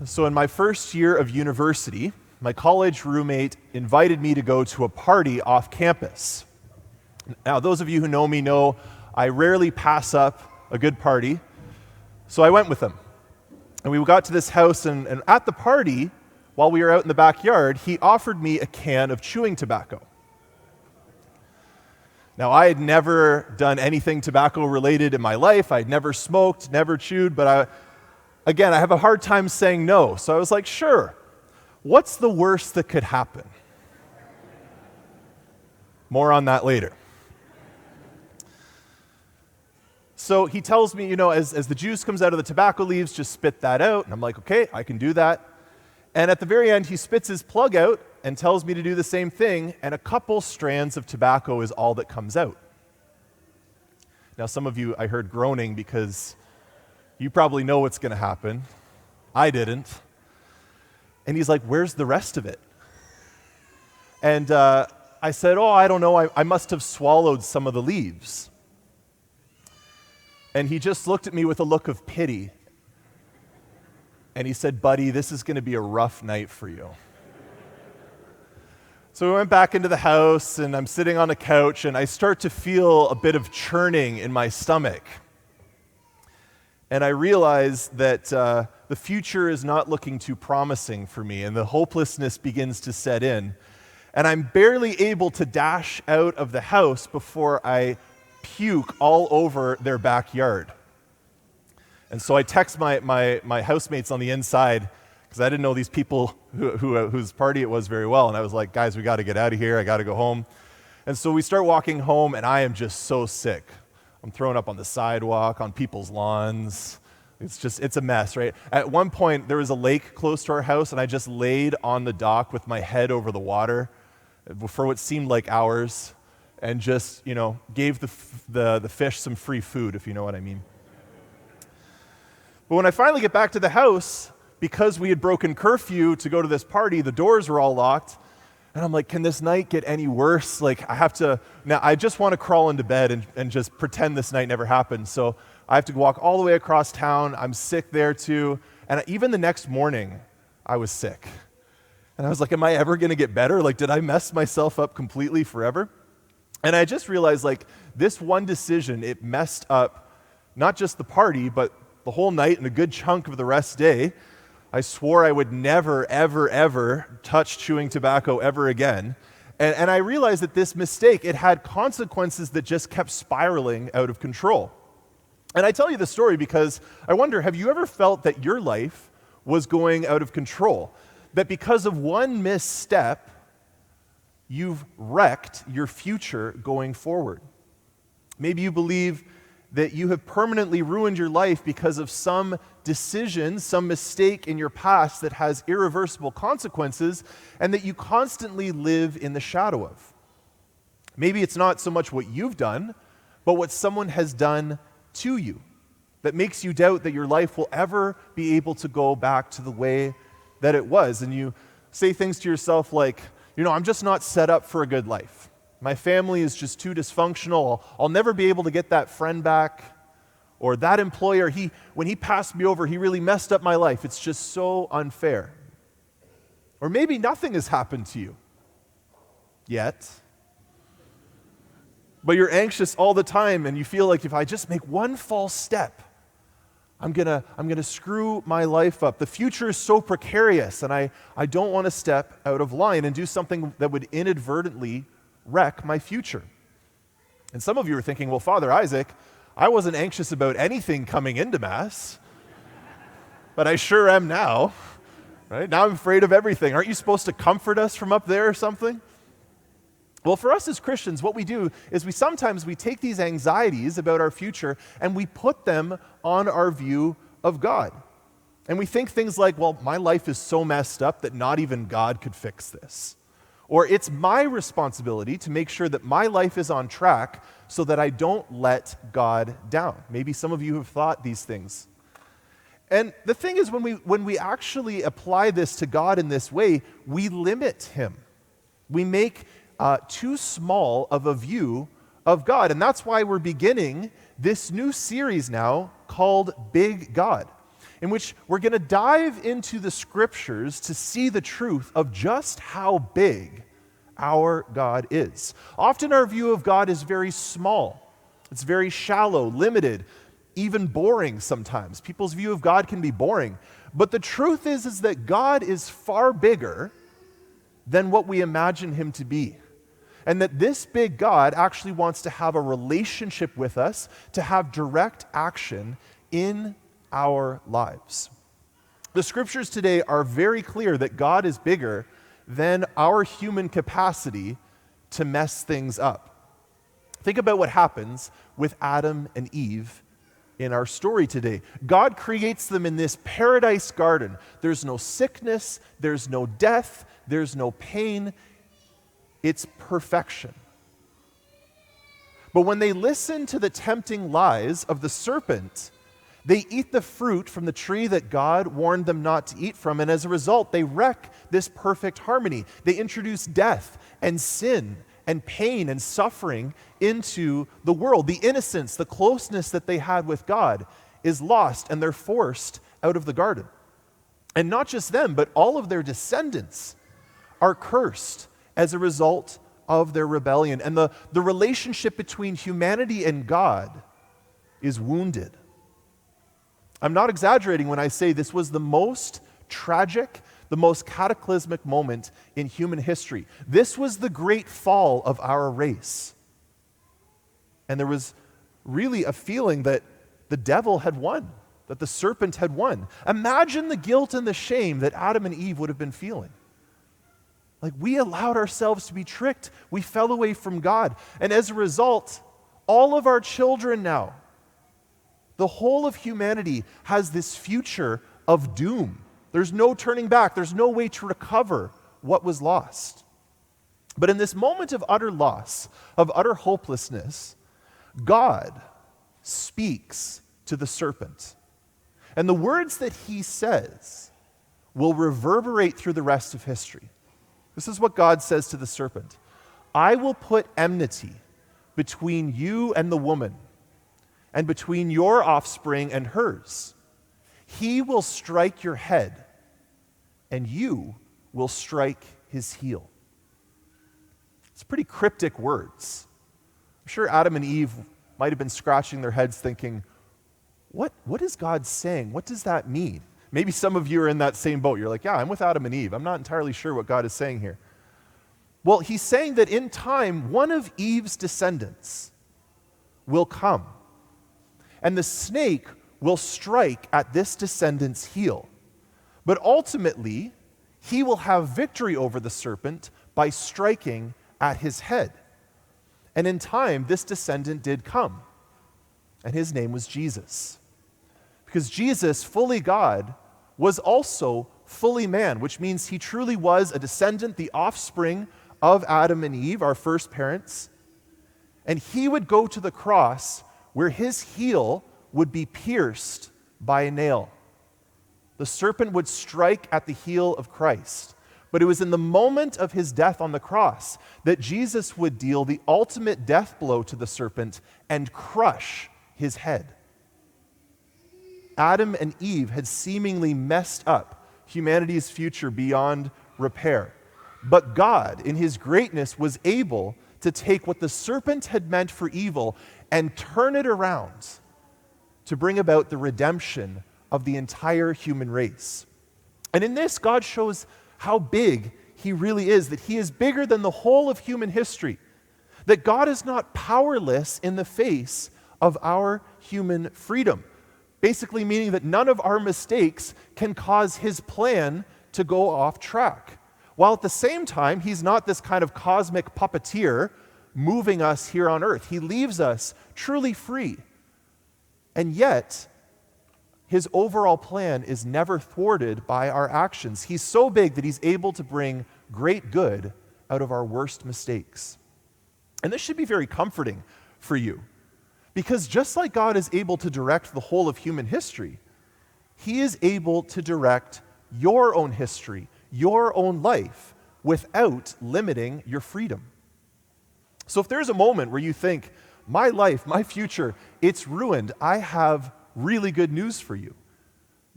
So in my first year of university, my college roommate invited me to go to a party off campus. Now, those of you who know me know I rarely pass up a good party, so I went with him. And we got to this house, and at the party, while we were out in the backyard, he offered me a can of chewing tobacco. Now, I had never done anything tobacco-related in my life. I'd never smoked, never chewed, but I have a hard time saying no. So I was like, sure. What's the worst that could happen? More on that later. So he tells me, as the juice comes out of the tobacco leaves, just spit that out. And I'm like, okay, I can do that. And at the very end, he spits his plug out and tells me to do the same thing, and a couple strands of tobacco is all that comes out. Now, some of you, I heard groaning because you probably know what's going to happen. I didn't. And he's like, where's the rest of it? And I said, I don't know. I must have swallowed some of the leaves. And he just looked at me with a look of pity. And he said, buddy, this is going to be a rough night for you. So we went back into the house, and I'm sitting on a couch, and I start to feel a bit of churning in my stomach. And I realize that the future is not looking too promising for me, and the hopelessness begins to set in. And I'm barely able to dash out of the house before I puke all over their backyard. And so I text my housemates on the inside, because I didn't know these people whose party it was very well. And I was like, guys, we got to get out of here. I got to go home. And so we start walking home, and I am just so sick. I'm throwing up on the sidewalk, on people's lawns. It's a mess, right? At one point, there was a lake close to our house, and I just laid on the dock with my head over the water for what seemed like hours, and just, gave the fish some free food, if you know what I mean. But when I finally get back to the house, because we had broken curfew to go to this party, the doors were all locked. And I'm like, can this night get any worse? Now I just want to crawl into bed and just pretend this night never happened. So I have to walk all the way across town. I'm sick there too. And even the next morning, I was sick. And I was like, am I ever going to get better? Did I mess myself up completely forever? And I just realized, this one decision, it messed up not just the party, but the whole night and a good chunk of the rest day. I swore I would never, ever, ever touch chewing tobacco ever again. And I realized that this mistake, it had consequences that just kept spiraling out of control. And I tell you the story because I wonder, have you ever felt that your life was going out of control? That because of one misstep, you've wrecked your future going forward? Maybe you believe that you have permanently ruined your life because of some decision, some mistake in your past that has irreversible consequences, and that you constantly live in the shadow of. Maybe it's not so much what you've done, but what someone has done to you that makes you doubt that your life will ever be able to go back to the way that it was. And you say things to yourself like, I'm just not set up for a good life. My family is just too dysfunctional. I'll never be able to get that friend back. Or that employer, when he passed me over, he really messed up my life. It's just so unfair. Or maybe nothing has happened to you yet. But you're anxious all the time, and you feel like if I just make one false step, I'm gonna screw my life up. The future is so precarious, and I don't want to step out of line and do something that would inadvertently wreck my future. And some of you are thinking, well, Father Isaac, I wasn't anxious about anything coming into Mass, but I sure am now, right? Now I'm afraid of everything. Aren't you supposed to comfort us from up there or something? Well, for us as Christians, what we do is we sometimes take these anxieties about our future and we put them on our view of God. And we think things like, well, my life is so messed up that not even God could fix this. Or it's my responsibility to make sure that my life is on track so that I don't let God down. Maybe some of you have thought these things. And the thing is, when we actually apply this to God in this way, we limit him. We make too small of a view of God. And that's why we're beginning this new series now called Big God. in which we're going to dive into the scriptures to see the truth of just how big our God is. Often our view of God is very small. It's very shallow, limited, even boring sometimes. People's view of God can be boring. But the truth is that God is far bigger than what we imagine him to be. And that this big God actually wants to have a relationship with us, to have direct action in our lives. The scriptures today are very clear that God is bigger than our human capacity to mess things up. Think about what happens with Adam and Eve in our story today. God creates them in this paradise garden. There's no sickness, there's no death, there's no pain. It's perfection. But when they listen to the tempting lies of the serpent, they eat the fruit from the tree that God warned them not to eat from, and as a result, they wreck this perfect harmony. They introduce death and sin and pain and suffering into the world. The innocence, the closeness that they had with God is lost, and they're forced out of the garden. And not just them, but all of their descendants are cursed as a result of their rebellion. And the relationship between humanity and God is wounded. I'm not exaggerating when I say this was the most tragic, the most cataclysmic moment in human history. This was the great fall of our race. And there was really a feeling that the devil had won, that the serpent had won. Imagine the guilt and the shame that Adam and Eve would have been feeling. Like, we allowed ourselves to be tricked. We fell away from God. And as a result, all of our children now, the whole of humanity has this future of doom. There's no turning back. There's no way to recover what was lost. But in this moment of utter loss, of utter hopelessness, God speaks to the serpent. And the words that he says will reverberate through the rest of history. This is what God says to the serpent. I will put enmity between you and the woman, and between your offspring and hers. He will strike your head, and you will strike his heel. It's pretty cryptic words. I'm sure Adam and Eve might have been scratching their heads thinking, what is God saying? What does that mean? Maybe some of you are in that same boat. You're like, yeah, I'm with Adam and Eve. I'm not entirely sure what God is saying here. Well, he's saying that in time, one of Eve's descendants will come, and the snake will strike at this descendant's heel. But ultimately, he will have victory over the serpent by striking at his head. And in time, this descendant did come, and his name was Jesus. Because Jesus, fully God, was also fully man, which means he truly was a descendant, the offspring of Adam and Eve, our first parents. And he would go to the cross where his heel would be pierced by a nail. The serpent would strike at the heel of Christ. But it was in the moment of his death on the cross that Jesus would deal the ultimate death blow to the serpent and crush his head. Adam and Eve had seemingly messed up humanity's future beyond repair. But God, in his greatness, was able to take what the serpent had meant for evil and turn it around to bring about the redemption of the entire human race. And in this, God shows how big he really is, that he is bigger than the whole of human history, that God is not powerless in the face of our human freedom, basically meaning that none of our mistakes can cause his plan to go off track. While at the same time, he's not this kind of cosmic puppeteer moving us here on earth. He leaves us truly free. And yet, his overall plan is never thwarted by our actions. He's so big that he's able to bring great good out of our worst mistakes. And this should be very comforting for you, because just like God is able to direct the whole of human history, he is able to direct your own history, your own life, without limiting your freedom. So if there's a moment where you think, my life, my future, it's ruined, I have really good news for you.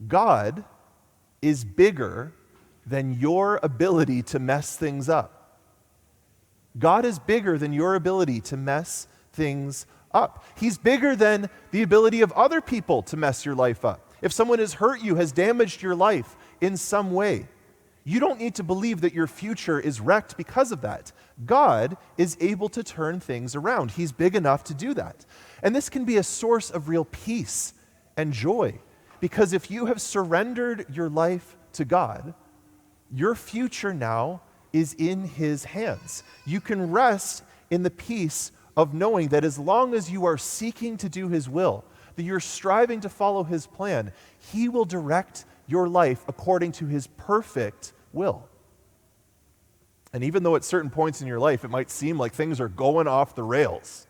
God is bigger than your ability to mess things up. God is bigger than your ability to mess things up. He's bigger than the ability of other people to mess your life up. If someone has hurt you, has damaged your life in some way, you don't need to believe that your future is wrecked because of that. God is able to turn things around. He's big enough to do that. And this can be a source of real peace and joy, because if you have surrendered your life to God, your future now is in His hands. You can rest in the peace of knowing that as long as you are seeking to do His will, that you're striving to follow His plan, He will direct your life according to His perfect will. And even though at certain points in your life it might seem like things are going off the rails,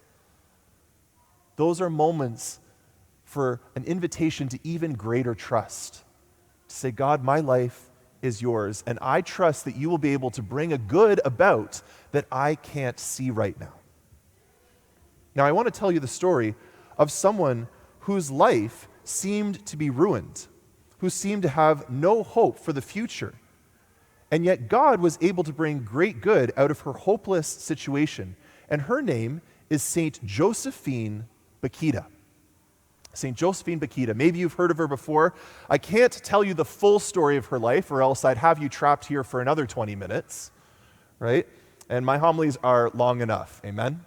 those are moments for an invitation to even greater trust. To say, God, my life is yours, and I trust that you will be able to bring a good about that I can't see right now. Now, I want to tell you the story of someone whose life seemed to be ruined, who seemed to have no hope for the future. And yet God was able to bring great good out of her hopeless situation. And her name is Saint Josephine Bakhita. Saint Josephine Bakhita. Maybe you've heard of her before. I can't tell you the full story of her life, or else I'd have you trapped here for another 20 minutes, right? And my homilies are long enough, amen?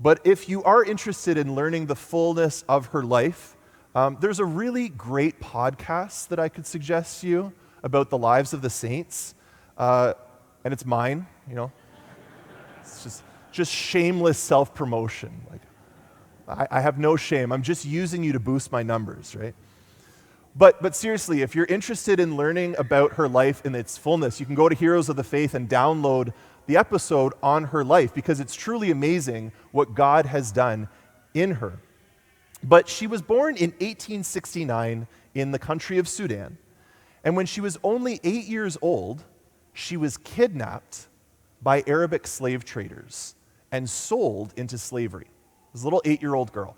But if you are interested in learning the fullness of her life, there's a really great podcast that I could suggest to you about the lives of the saints, and it's mine, you know. It's just shameless self-promotion. Like, I have no shame. I'm just using you to boost my numbers, right? But seriously, if you're interested in learning about her life in its fullness, you can go to Heroes of the Faith and download the episode on her life, because it's truly amazing what God has done in her. But she was born in 1869 in the country of Sudan. And when she was only 8 years old, she was kidnapped by Arabic slave traders and sold into slavery. This little 8-year-old girl.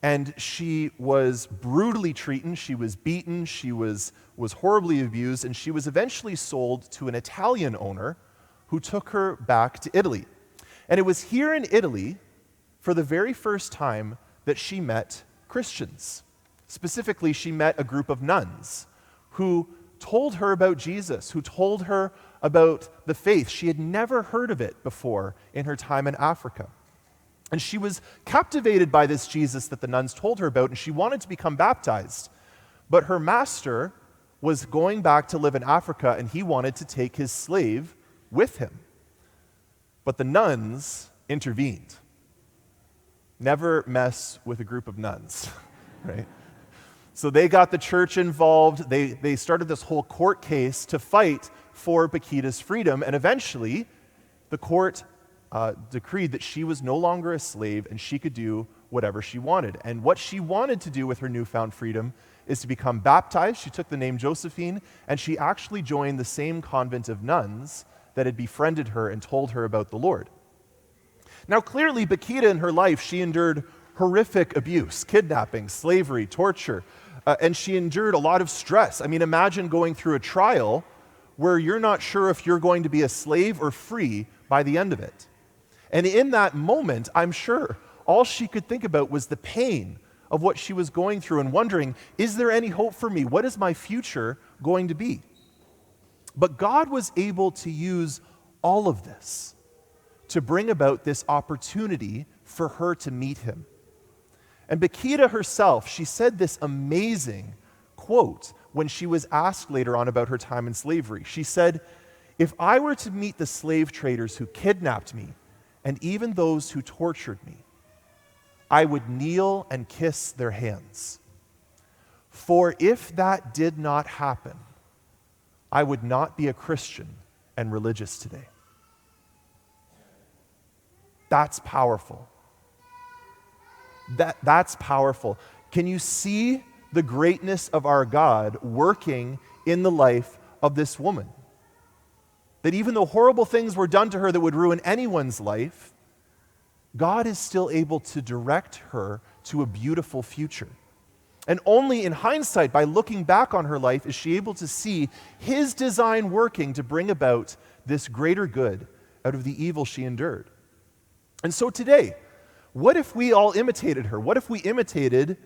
And she was brutally treated. She was beaten. She was horribly abused. And she was eventually sold to an Italian owner who took her back to Italy. And it was here in Italy, for the very first time, that she met Christians. Specifically, she met a group of nuns who told her about Jesus, who told her about the faith. She had never heard of it before in her time in Africa. And she was captivated by this Jesus that the nuns told her about, and she wanted to become baptized. But her master was going back to live in Africa, and he wanted to take his slave with him. But the nuns intervened. Never mess with a group of nuns, right? So they got the church involved. They started this whole court case to fight for Bakhita's freedom, and eventually the court decreed that she was no longer a slave and she could do whatever she wanted. And what she wanted to do with her newfound freedom is to become baptized. She took the name Josephine, and she actually joined the same convent of nuns that had befriended her and told her about the Lord. Now, clearly, Bakhita in her life, she endured horrific abuse, kidnapping, slavery, torture, and she endured a lot of stress. I mean, imagine going through a trial where you're not sure if you're going to be a slave or free by the end of it. And in that moment, I'm sure all she could think about was the pain of what she was going through and wondering, is there any hope for me? What is my future going to be? But God was able to use all of this to bring about this opportunity for her to meet him. And Bakhita herself, she said this amazing quote when she was asked later on about her time in slavery. She said, "If I were to meet the slave traders who kidnapped me, and even those who tortured me, I would kneel and kiss their hands. For if that did not happen, I would not be a Christian and religious today." That's powerful. That's powerful. Can you see the greatness of our God working in the life of this woman? That even though horrible things were done to her that would ruin anyone's life, God is still able to direct her to a beautiful future. And only in hindsight, by looking back on her life, is she able to see his design working to bring about this greater good out of the evil she endured. And so today, what if we all imitated her? What if we imitated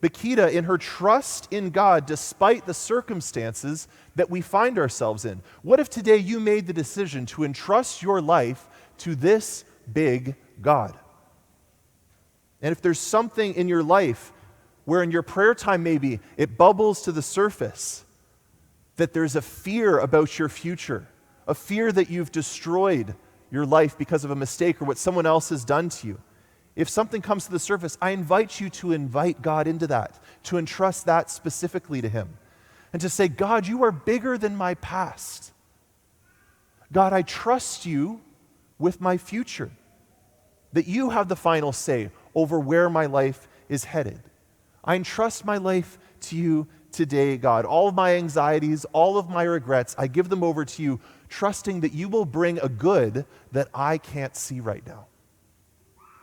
Bakhita in her trust in God despite the circumstances that we find ourselves in? What if today you made the decision to entrust your life to this big God? And if there's something in your life where in your prayer time maybe it bubbles to the surface, that there's a fear about your future, a fear that you've destroyed your life because of a mistake or what someone else has done to you. If something comes to the surface, I invite you to invite God into that, to entrust that specifically to Him, and to say, God, you are bigger than my past. God, I trust you with my future, that you have the final say over where my life is headed. I entrust my life to you today, God. All of my anxieties, all of my regrets, I give them over to you, trusting that you will bring a good that I can't see right now.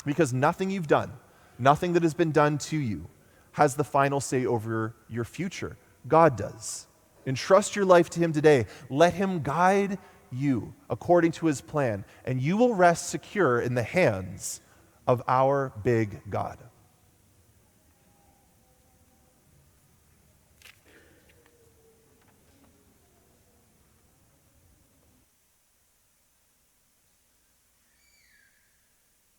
Because nothing you've done, nothing that has been done to you, has the final say over your future. God does. Entrust your life to Him today. Let Him guide you according to His plan, and you will rest secure in the hands of our big God.